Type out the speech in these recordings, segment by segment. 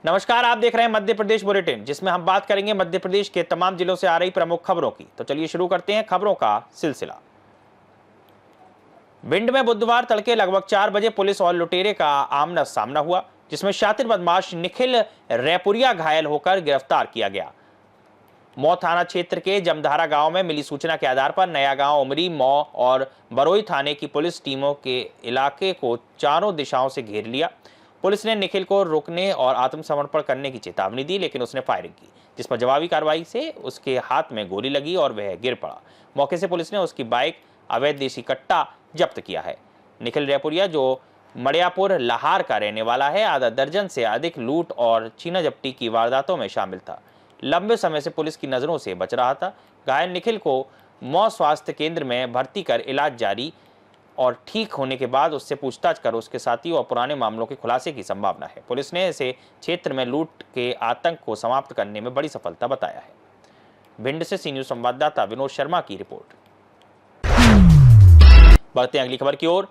नमस्कार, आप देख रहे हैं मध्य प्रदेश बुलेटिन, जिसमें हम बात करेंगे मध्य प्रदेश के तमाम जिलों से आ रही प्रमुख खबरों की। तो चलिए शुरू करते हैं खबरों का सिलसिला। भिंड में बुधवार तड़के लगभग 4 बजे पुलिस और लुटेरे का आमना सामना हुआ, जिसमें शातिर बदमाश निखिल रैपुरिया घायल होकर गिरफ्तार किया गया। मौ थाना क्षेत्र के जमधारा गांव में मिली सूचना के आधार पर नया गांव, उमरी, मौ और बरोई थाने की पुलिस टीमों के इलाके को चारों दिशाओं से घेर लिया। पुलिस ने निखिल को रोकने और आत्मसमर्पण करने की चेतावनी दी, लेकिन उसने फायरिंग की, जिस पर जवाबी कार्रवाई से उसके हाथ में गोली लगी और वह गिर पड़ा। मौके से पुलिस ने उसकी बाइक, अवैध देसी कट्टा जब्त किया है। निखिल रैपुरिया, जो मड़ियापुर लाहार का रहने वाला है, आधा दर्जन से अधिक लूट और छीना झपटी की वारदातों में शामिल था। लंबे समय से पुलिस की नजरों से बच रहा था। घायल निखिल को मौ स्वास्थ्य केंद्र में भर्ती कर इलाज जारी और ठीक होने के बाद उससे पूछताछ कर उसके साथियों और पुराने मामलों के खुलासे की संभावना है। पुलिस ने इसे क्षेत्र में लूट के आतंक को समाप्त करने में बड़ी सफलता बताया है। भिंड से सी न्यूज संवाददाता विनोद शर्मा की रिपोर्ट। बढ़ते हैं अगली खबर की ओर।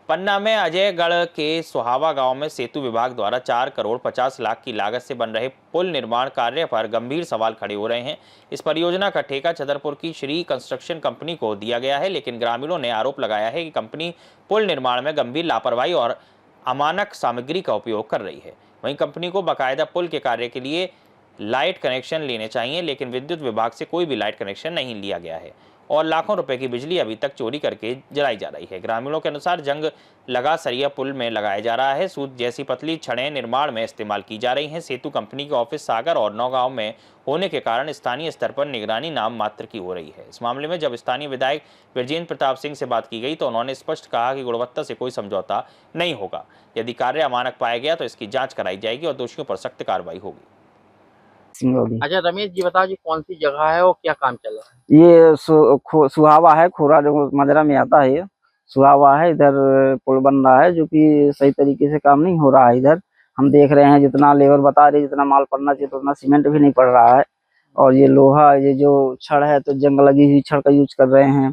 पन्ना में अजयगढ़ के सुहावा गांव में सेतु विभाग द्वारा 4 करोड़ 50 लाख की लागत से बन रहे पुल निर्माण कार्य पर गंभीर सवाल खड़े हो रहे हैं। इस परियोजना का ठेका छतरपुर की श्री कंस्ट्रक्शन कंपनी को दिया गया है, लेकिन ग्रामीणों ने आरोप लगाया है कि कंपनी पुल निर्माण में गंभीर लापरवाही और अमानक सामग्री का उपयोग कर रही है। वहीं कंपनी को बाकायदा पुल के कार्य के लिए लाइट कनेक्शन लेने चाहिए, लेकिन विद्युत विभाग से कोई भी लाइट कनेक्शन नहीं लिया गया है और लाखों रुपए की बिजली अभी तक चोरी करके जलाई जा रही है। ग्रामीणों के अनुसार जंग लगा सरिया पुल में लगाया जा रहा है। सूत जैसी पतली छड़ें निर्माण में इस्तेमाल की जा रही हैं। सेतु कंपनी के ऑफिस सागर और नौगांव में होने के कारण स्थानीय स्तर पर निगरानी नाम मात्र की हो रही है। इस मामले में जब स्थानीय विधायक विरजेंद्र प्रताप सिंह से बात की गई तो उन्होंने स्पष्ट कहा कि गुणवत्ता से कोई समझौता नहीं होगा। यदि कार्य अमानक पाया गया तो इसकी जाँच कराई जाएगी और दोषियों पर सख्त कार्रवाई होगी। अच्छा रमेश जी, बताओ जी कौन सी जगह है और क्या काम चल रहा है? ये सुहावा है, खोरा जो मजरा में आता है, ये सुहावा है। इधर पुल बन रहा है जो कि सही तरीके से काम नहीं हो रहा है। इधर हम देख रहे हैं जितना लेबर बता रहे, जितना माल पड़ना चाहिए तो उतना सीमेंट भी नहीं पड़ रहा है। और ये लोहा, ये जो छड़ है तो जंग लगी हुई छड़ का यूज कर रहे हैं।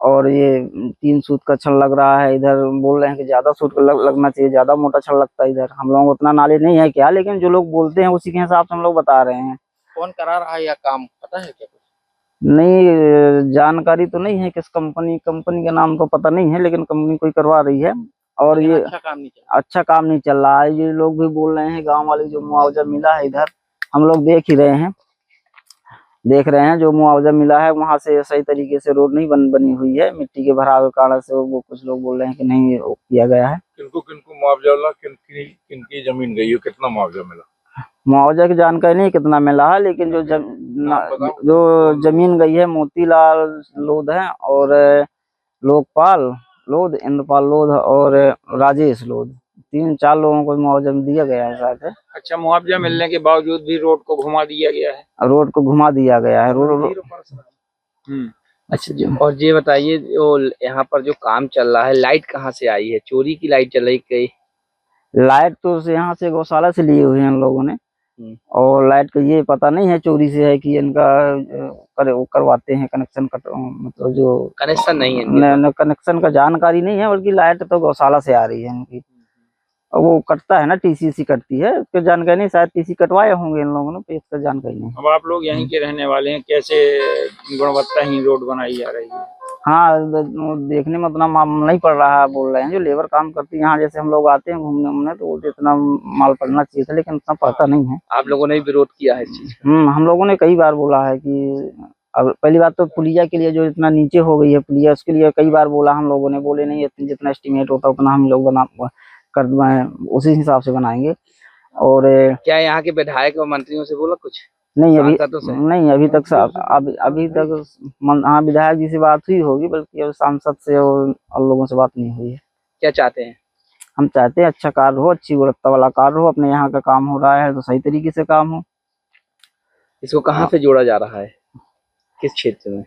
और ये 3 सूत का छड़ लग रहा है। इधर बोल रहे हैं कि ज्यादा सूत लगना चाहिए, ज्यादा मोटा छड़ लगता है। इधर हम लोगों को उतना नॉलेज नहीं है क्या, लेकिन जो लोग बोलते हैं उसी के हिसाब से हम लोग बता रहे हैं। कौन करा रहा है या काम पता है क्या कुछ? नहीं, जानकारी तो नहीं है किस कंपनी का नाम तो पता नहीं है, लेकिन कंपनी कोई करवा रही है। और ये अच्छा काम नहीं चल रहा है। ये लोग भी बोल रहे हैं, गांव वाले, जो मुआवजा मिला है इधर हम लोग देख रहे हैं जो मुआवजा मिला है वहां से सही तरीके से रोड नहीं बनी हुई है। मिट्टी के भराव के कारण से वो कुछ लोग बोल रहे हैं कि नहीं किया गया है। किनको मुआवजा मिला, किनकी जमीन गई है, कितना मुआवजा मिला? मुआवजा की जानकारी नहीं कितना मिला है, लेकिन जो जमीन गई है मोतीलाल लोध है और लोकपाल लोध, इंद्रपाल लोध और राजेश लोध, 3-4 लोगों को मुआवजा दिया गया है शायद। अच्छा, मुआवजा मिलने के बावजूद भी रोड को घुमा दिया गया है। रोड को घुमा दिया गया है। अच्छा जी, और ये बताइए यहाँ पर जो काम चल रहा है, लाइट कहाँ से आई है? चोरी की लाइट चल रही कहीं? लाइट तो यहाँ से गौशाला से लिए हुए हैं इन लोगों ने। और लाइट का ये पता नहीं है चोरी से है कि इनका करवाते हैं कनेक्शन, मतलब जो कनेक्शन नहीं है, कनेक्शन का जानकारी नहीं है, बल्कि लाइट तो गौशाला से आ रही है इनकी। और वो कटता है ना, टीसीसी कटती है, उसका जानकारी नहीं। शायद टीसी कटवाए होंगे इन लोगों ने, तो इसका जानकारी नहीं। अब आप लोग यहीं के रहने वाले हैं, कैसे गुणवत्ताहीन रोड बनाई जा रही है? हाँ, देखने में उतना नहीं पड़ रहा है बोल रहे हैं। जो लेबर काम करती है यहाँ, जैसे हम लोग आते हैं घूमने तो इतना माल पड़ना चाहिए था, लेकिन उतना पड़ता नहीं है। आप लोगों ने विरोध किया है इस चीज? हम लोगों ने कई बार बोला है कि अब पहली बात तो पुलिया के लिए जो इतना नीचे हो गई है पुलिया, उसके लिए कई बार बोला हम लोगों ने। बोले नहीं, जितना एस्टिमेट होता उतना हम लोग कर उसी हिसाब से बनाएंगे। और क्या यहाँ के विधायक और मंत्रियों से बोला कुछ? नहीं, अभी तक हाँ, विधायक जी से बात हुई होगी, बल्कि अब सांसद से और लोगों से बात नहीं हुई है। क्या चाहते हैं? हम चाहते हैं अच्छा कार्य हो, अच्छी गुणवत्ता वाला कार्य हो। अपने यहाँ का काम हो रहा है तो सही तरीके से काम हो। इसको कहाँ से जोड़ा जा रहा है, किस क्षेत्र में?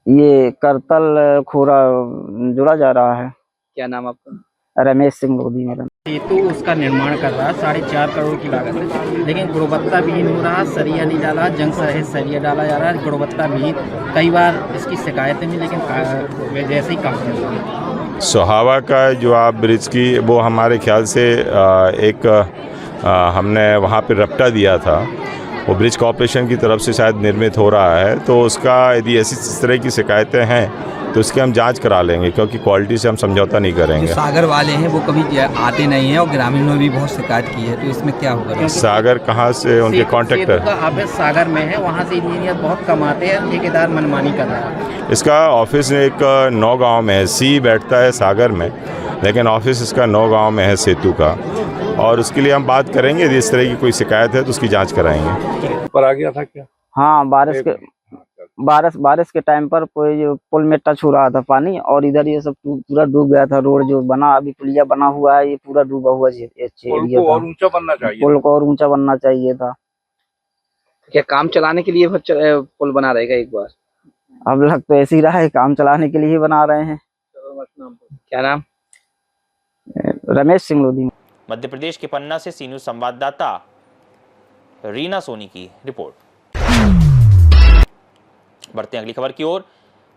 ये करतल खोरा जोड़ा जा रहा है। क्या नाम आपका? रमेश सिंह लोधी मेरा। सेतु उसका निर्माण कर रहा है 4.5 करोड़ की लागत है, लेकिन गुणवत्ता विहीन हो रहा, सरिया नहीं डाला, जंग सहित सरिया डाला जा रहा है, गुणवत्ता विहीन। कई बार इसकी शिकायतें भी, लेकिन जैसे ही काम चल रहा है। सुहावा का जो आप ब्रिज की, वो हमारे ख्याल से एक हमने वहाँ पे रपटा दिया था, वो ब्रिज कॉर्पोरेशन की तरफ से शायद निर्मित हो रहा है, तो उसका यदि ऐसी इस तरह की शिकायतें हैं तो उसकी हम जांच करा लेंगे, क्योंकि क्वालिटी से हम समझौता नहीं करेंगे। जो सागर वाले हैं वो कभी आते नहीं हैं और ग्रामीणों ने भी बहुत शिकायत की है, तो इसमें क्या होगा? सागर कहाँ से उनके कॉन्ट्रैक्टर? सेतु का ऑफिस सागर में है, वहाँ से इंजीनियर बहुत कमाते हैं, ठेकेदार मनमानी कर रहा है। इसका ऑफिस एक नौगांव में है, सी बैठता है सागर में, लेकिन ऑफिस इसका नौगांव में है सेतु का, और उसके लिए हम बात करेंगे। यदि इस तरह की कोई शिकायत है तो उसकी जांच कराएंगे। पर आ गया था क्या? हाँ, बारिश के टाइम पर कोई जो पुल में टच हो रहा था पानी, और इधर ये सब पूरा डूब गया था। रोड जो बना, अभी पुलिया बना हुआ है, ये पूरा डूबा हुआ पुल को और ऊंचा बनना चाहिए। पुल को और ऊंचा बनना चाहिए था। क्या काम चलाने के लिए पुल बना रहेगा एक बार? अब लग तो ऐसे ही रहा है, काम चलाने के लिए ही बना रहे हैं। क्या नाम? रमेश सिंह लोधी। मध्य प्रदेश के पन्ना से सी न्यूज़ संवाददाता रीना सोनी की रिपोर्ट। बढ़ते हैं अगली खबर की ओर।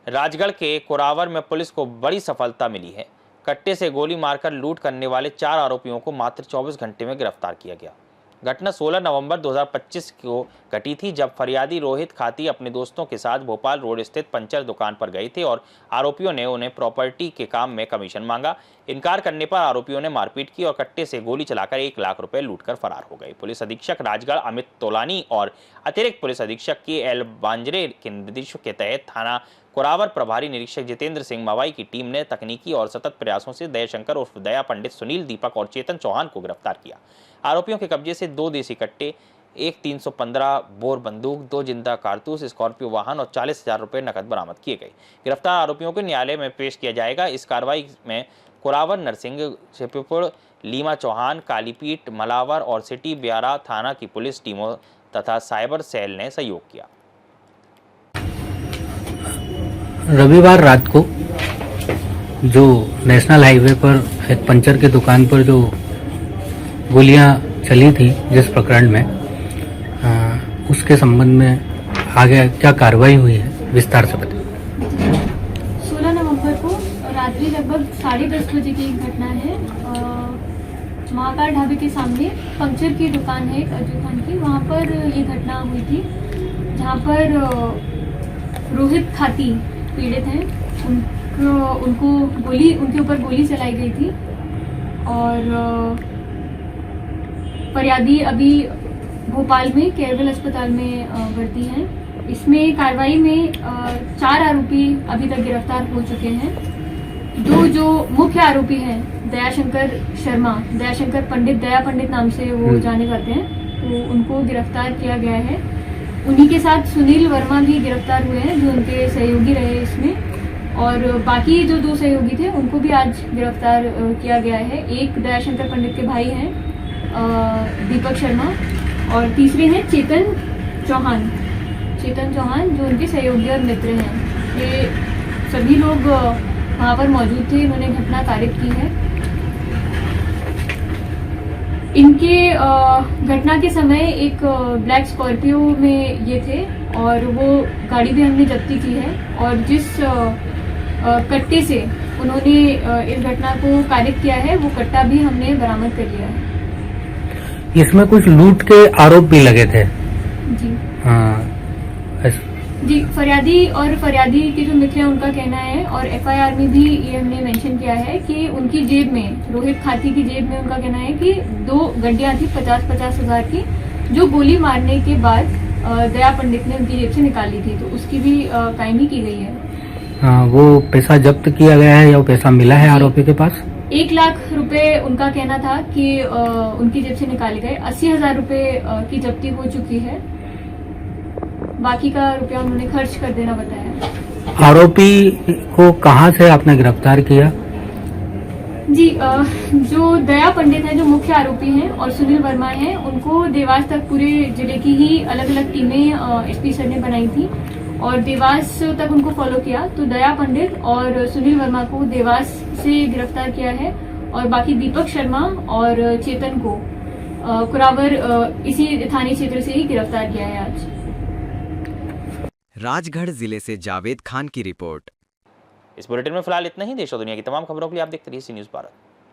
राजगढ़ के कोरावर में पुलिस को बड़ी सफलता मिली है। कट्टे से गोली मारकर लूट करने वाले 4 आरोपियों को मात्र 24 घंटे में गिरफ्तार किया गया। घटना 16 नवंबर 2025 को घटी थी, जब फरियादी रोहित खाती अपने दोस्तों के साथ भोपाल रोड स्थित पंचर दुकान पर गए थे और आरोपियों ने उन्हें प्रॉपर्टी के काम में कमीशन मांगा। इनकार करने पर आरोपियों ने मारपीट की और कट्टे से गोली चलाकर 1 लाख रुपए लूटकर फरार हो गए। पुलिस अधीक्षक राजगढ़ अमित तोलानी और अतिरिक्त पुलिस अधीक्षक के एल बांजरे के निर्देशों के तहत थाना कोरावर प्रभारी निरीक्षक जितेंद्र सिंह मवाई की टीम ने तकनीकी और सतत प्रयासों से दयाशंकर उर्फ दया पंडित, सुनील, दीपक और चेतन चौहान को गिरफ्तार किया। आरोपियों के कब्जे से 2 देसी कट्टे, एक 315 बोर बंदूक, 2 जिंदा कारतूस, स्कॉर्पियो वाहन और 40,000 रुपए नकद बरामद किए गए। गिरफ्तार आरोपियों को न्यायालय में पेश किया जाएगा। इस कार्रवाई में कोरावर, नरसिंह, छिपुपुर, लीमा चौहान, कालीपीट, मलावर और सिटी ब्यारा थाना की पुलिस टीमों तथा साइबर सेल ने सहयोग किया। रविवार रात को जो नेशनल हाईवे पर एक पंचर की दुकान पर जो गोलियां चली थी, जिस प्रकरण में उसके संबंध में आगे क्या कार्रवाई हुई है, विस्तार से बताइए। 16 नवंबर को रात्रि लगभग 10:30 बजे की एक घटना है। महाकाल ढाबे के सामने पंचर की दुकान है अजू खान की, वहाँ पर ये घटना हुई थी, जहाँ पर रोहित खाती पीड़ित हैं, उनके ऊपर गोली चलाई गई थी और फरियादी अभी भोपाल में केरवल अस्पताल में भर्ती हैं। इसमें कार्रवाई में 4 आरोपी अभी तक गिरफ्तार हो चुके हैं। 2 जो मुख्य आरोपी हैं, दयाशंकर शर्मा, दयाशंकर पंडित, दया पंडित नाम से वो जाने जाते हैं, तो उनको गिरफ्तार किया गया है। उन्हीं के साथ सुनील वर्मा भी गिरफ्तार हुए हैं, जो उनके सहयोगी रहे इसमें, और बाकी जो 2 सहयोगी थे उनको भी आज गिरफ्तार किया गया है। एक दयाशंकर पंडित के भाई हैं दीपक शर्मा, और तीसरे हैं चेतन चौहान, जो उनके सहयोगी और मित्र हैं। ये सभी लोग वहाँ पर मौजूद थे, इन्होंने घटना कारित की है। इनके घटना के समय एक ब्लैक स्कॉर्पियो में ये थे, और वो गाड़ी भी हमने जब्ती की है, और जिस कट्टे से उन्होंने इस घटना को कारित किया है, वो कट्टा भी हमने बरामद कर लिया है। इसमें कुछ लूट के आरोप भी लगे थे। जी हाँ, जी, फरियादी और फरियादी के जो मित्र हैं उनका कहना है, और एफआईआर में भी ये हमने मेंशन किया है कि उनकी जेब में, रोहित खाती की जेब में उनका कहना है कि 2 गड्डियां थी 50-50 हजार की, जो गोली मारने के बाद दया पंडित ने उनकी जेब से निकाली थी, तो उसकी भी कायमी की गई है। हाँ, वो पैसा जब्त किया गया है या वो पैसा मिला है आरोपी के पास? 1 लाख रुपए उनका कहना था कि उनकी जेब से निकाले गए। 80,000 रुपए की जब्ती हो चुकी है, बाकी का रुपया उन्होंने खर्च कर देना बताया। आरोपी को कहाँ से आपने गिरफ्तार किया? जी, जो दया पंडित हैं, जो मुख्य आरोपी हैं, और सुनील वर्मा हैं, उनको देवास तक पूरे जिले की ही अलग अलग टीमें एसपी सर ने बनाई थी, और देवास तक उनको फॉलो किया। तो दया पंडित और सुनील वर्मा को देवास से गिरफ्तार किया है, और बाकी दीपक शर्मा और चेतन को कुरावर इसी थाने क्षेत्र से ही गिरफ्तार किया है आज। राजगढ़ जिले से जावेद खान की रिपोर्ट। इस बुलेटिन में फिलहाल इतना ही। देश और दुनिया की तमाम खबरों के लिए आप देखते रहिए सी न्यूज़ भारत।